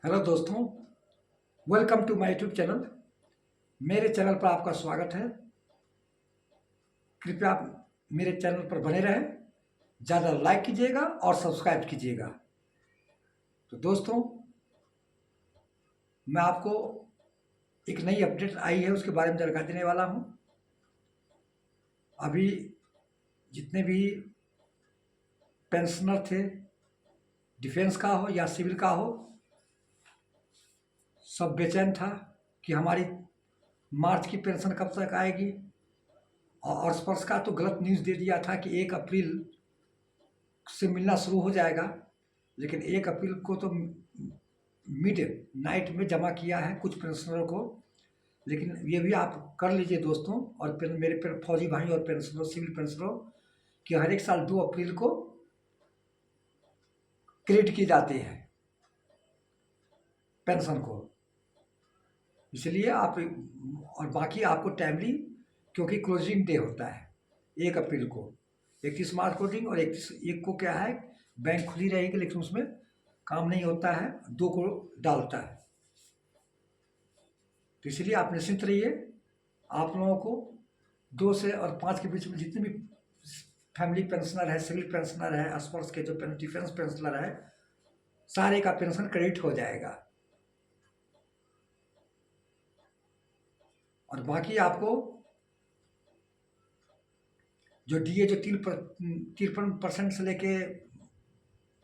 Hello दोस्तों, welcome to my YouTube channel. मेरे channel पर आपका स्वागत है। कृपया आप मेरे चैनल पर बने रहें, ज़्यादा लाइक कीजिएगा और सब्सक्राइब कीजिएगा। तो दोस्तों, मैं आपको एक नई अपडेट आई है उसके बारे में जानकारी देने वाला हूँ। अभी जितने भी पेंशनर थे, डिफेंस का हो या सिविल का हो, सब बेचैन था कि हमारी मार्च की पेंशन कब तक आएगी। और स्पर्श का तो गलत न्यूज़ दे दिया था कि 1 अप्रैल से मिलना शुरू हो जाएगा, लेकिन 1 अप्रैल को तो मिड नाइट में जमा किया है कुछ पेंशनरों को। लेकिन ये भी आप कर लीजिए दोस्तों, और मेरे फौजी भाई और पेंशनरों, सिविल पेंशनरों, कि हर एक साल 2 अप्रैल को क्रेडिट की जाती है पेंशन को। इसलिए आप, और बाकी आपको टाइमली, क्योंकि क्लोजिंग डे होता है 1 अप्रैल को, 31 मार्च क्लोजिंग, और 31 को क्या है, बैंक खुली रहेगी लेकिन उसमें काम नहीं होता है, 2 को डालता है। तो इसलिए आप निश्चिंत रहिए। आप लोगों को 2 से और 5 के बीच में जितने भी फैमिली पेंशनर है, सिविल पेंशनर है, स्पर्श के जो डिफेंस पेंशनर है, सारे का पेंशन क्रेडिट हो जाएगा। और बाकी आपको जो डीए जो 53% से लेके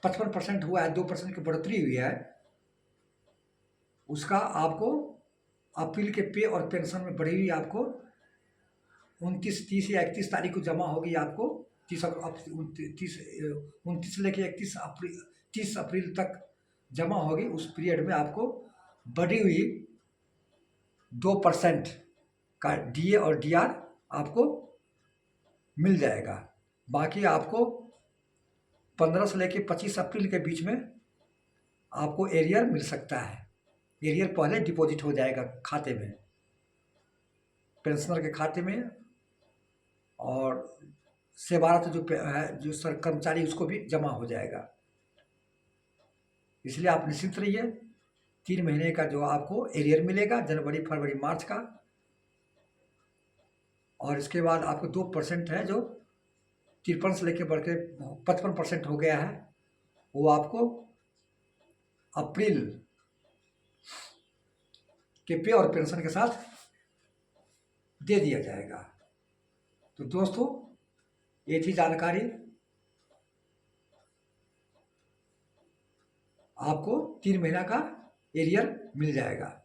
55% हुआ है, 2% की बढ़ोतरी हुई है, उसका आपको अप्रैल के पे और पेंशन में बढ़ी हुई आपको 30 या 31 तारीख को जमा होगी। आपको 29 से लेके 30 अप्रैल तक जमा होगी। उस पीरियड में आपको बढ़ी हुई 2% का डीए और डीआर आपको मिल जाएगा। बाकी आपको 15 से लेके 25 अप्रैल के बीच में आपको एरियर मिल सकता है। एरियर पहले डिपॉजिट हो जाएगा खाते में, पेंशनर के खाते में, और सेवारत जो सर कर्मचारी, उसको भी जमा हो जाएगा। इसलिए आप निश्चिंत रहिए। 3 महीने का जो आपको एरियर मिलेगा, जनवरी, फरवरी, मार्च का। और इसके बाद आपको 2% है जो 53 से लेके बढ़ के 55% हो गया है, वो आपको अप्रैल के पे और पेंशन के साथ दे दिया जाएगा। तो दोस्तों, ये थी जानकारी। आपको 3 महीना का एरियर मिल जाएगा।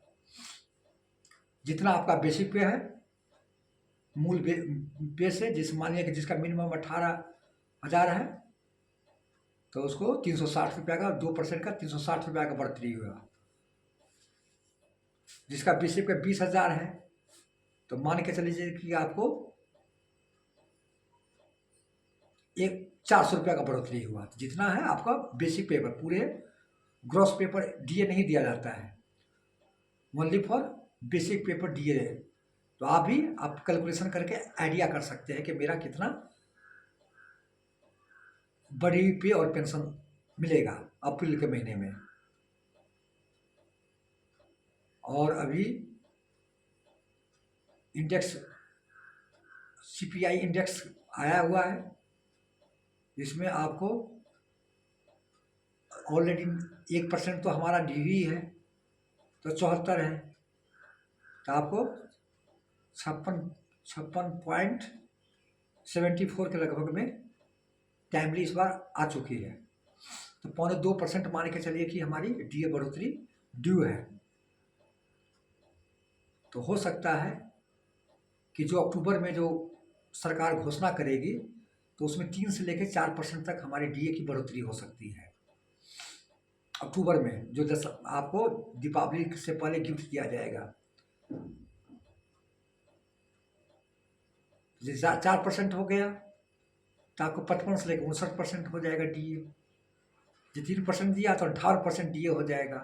जितना आपका बेसिक पे है, मूल पे से, मान लिया कि जिसका मिनिमम 18,000 है, तो उसको 360 रुपया का, 2% का 360 रुपया का बढ़ोतरी हुआ। जिसका बेसिक पे 20,000 है, तो मान के चलिए कि आपको 400 रुपया का बढ़ोतरी हुआ। तो जितना है आपका बेसिक पेपर, पूरे ग्रॉस पेपर डीए नहीं दिया जाता है, only for basic paper DA. तो आप कैलकुलेशन करके आइडिया कर सकते हैं कि मेरा कितना बड़ी पे और पेंशन मिलेगा अप्रैल के महीने में। और अभी इंडेक्स, सीपीआई इंडेक्स आया हुआ है, जिसमें आपको ऑलरेडी 1% तो हमारा डी ही है, तो 74 है। तो आपको 56.74 के लगभग में टाइमली इस बार आ चुकी है। तो 2.25% मान के चलिए कि हमारी डीए बढ़ोतरी ड्यू है। तो हो सकता है कि जो अक्टूबर में जो सरकार घोषणा करेगी, तो उसमें 3 से लेकर 4% तक हमारी डीए की बढ़ोतरी हो सकती है अक्टूबर में, जो आपको दीपावली से पहले गिफ्ट दिया जाएगा। जैसे 4% हो गया, तो आपको 55 से लेकर 59% हो जाएगा डीए। जो 3% दिया तो 18% डीए हो जाएगा।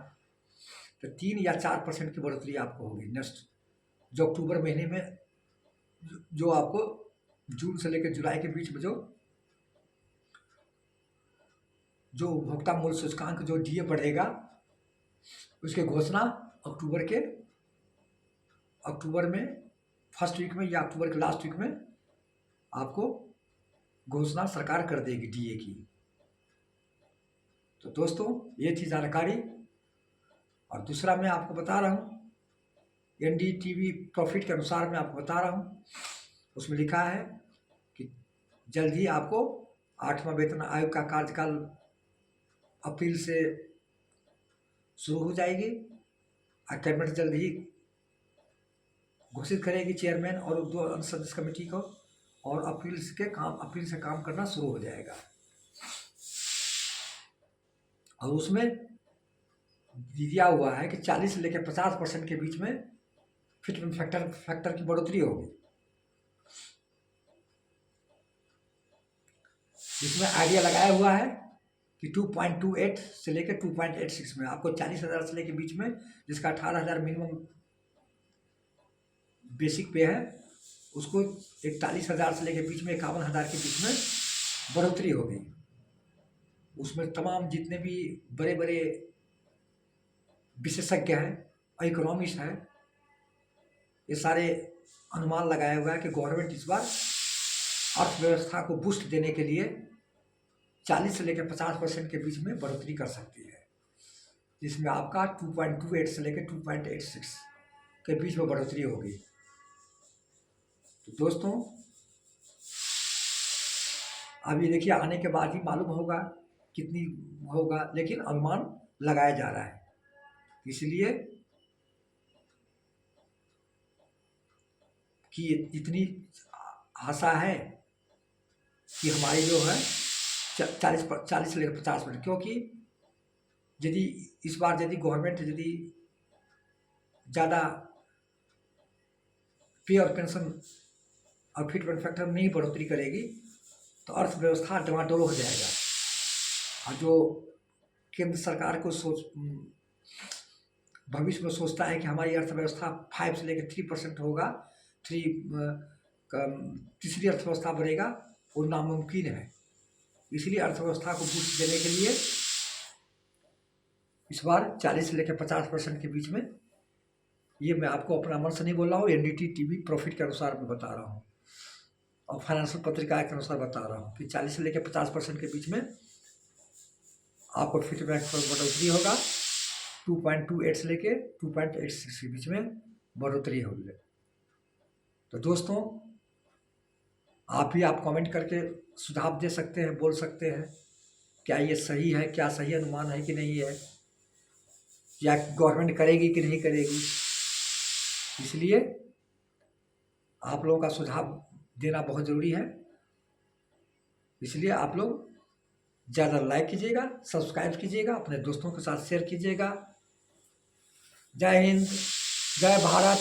तो 3 या 4% की बढ़ोतरी आपको होगी नेक्स्ट, जो अक्टूबर महीने में, जो आपको जून से लेकर जुलाई के बीच में जो उपभोक्ता मूल्य सूचकांक जो डीए बढ़ेगा, उसकी घोषणा अक्टूबर में फर्स्ट वीक में या अक्टूबर के लास्ट वीक में आपको घोषणा सरकार कर देगी डीए की। तो दोस्तों ये थी जानकारी। और दूसरा मैं आपको बता रहा हूँ, एनडीटीवी प्रॉफिट के अनुसार मैं आपको बता रहा हूँ, उसमें लिखा है कि जल्द ही आपको 8वां वेतन आयोग का कार्यकाल अप्रैल से शुरू हो जाएगी। कैबिनेट जल्द ही घोषित करेगी चेयरमैन और 2 अन्य सदस्य कमेटी को, और अप्रैल से काम करना शुरू हो जाएगा। और उसमें दिया हुआ है कि 40 से लेकर 50% के बीच में फिटमेंट फैक्टर की बढ़ोतरी होगी। इसमें आइडिया लगाया हुआ है कि 2.28 से लेकर 2.86 में आपको 40,000 से लेकर बीच में, जिसका 18,000 मिनिमम बेसिक पे है, उसको 41,000 से लेकर बीच में 51,000 के बीच में बढ़ोतरी होगी। उसमें तमाम जितने भी बड़े बड़े विशेषज्ञ हैं, इकोनॉमिस्ट हैं, ये सारे अनुमान लगाया हुआ है कि गवर्नमेंट इस बार अर्थव्यवस्था को बूस्ट देने के लिए 40 से लेकर 50% के बीच में बढ़ोतरी कर सकती है, जिसमें आपका 2.28 से लेकर 2.86 के बीच में बढ़ोतरी होगी। तो दोस्तों अभी देखिए आने के बाद ही मालूम होगा कितनी होगा, लेकिन अनुमान लगाया जा रहा है। इसलिए कि इतनी आशा है कि हमारी जो है 40 से लेकर 50%, क्योंकि यदि इस बार यदि गवर्नमेंट यदि ज़्यादा पे और पेंशन और फिटमेंट फैक्टर में नहीं बढ़ोतरी करेगी तो अर्थव्यवस्था डमाडोल हो जाएगा। और जो केंद्र सरकार को भविष्य में सोचता है कि हमारी अर्थव्यवस्था 5 से लेकर 3% होगा, तीसरी अर्थव्यवस्था बढ़ेगा, वो नामुमकिन है। इसलिए अर्थव्यवस्था को बूस्ट देने के लिए इस बार 40 से लेकर 50% के बीच में, ये मैं आपको अपना मन से नहीं बोल रहा हूँ, एनडीटीवी प्रॉफिट के अनुसार मैं बता रहा हूँ और फाइनेंशियल पत्रिका के अनुसार बता रहा हूँ कि 40 से लेकर 50% के बीच में आपको फिटमेंट पर बढ़ोतरी होगा। 2.28 से लेकर 2.86 के बीच में बढ़ोतरी होगी। तो दोस्तों आप भी आप कमेंट करके सुझाव दे सकते हैं, बोल सकते हैं क्या ये सही है, क्या सही अनुमान है कि नहीं है, या गवर्नमेंट करेगी कि नहीं करेगी। इसलिए आप लोगों का सुझाव देना बहुत ज़रूरी है। इसलिए आप लोग ज़्यादा लाइक कीजिएगा, सब्सक्राइब कीजिएगा, अपने दोस्तों के साथ शेयर कीजिएगा। जय हिंद, जय भारत।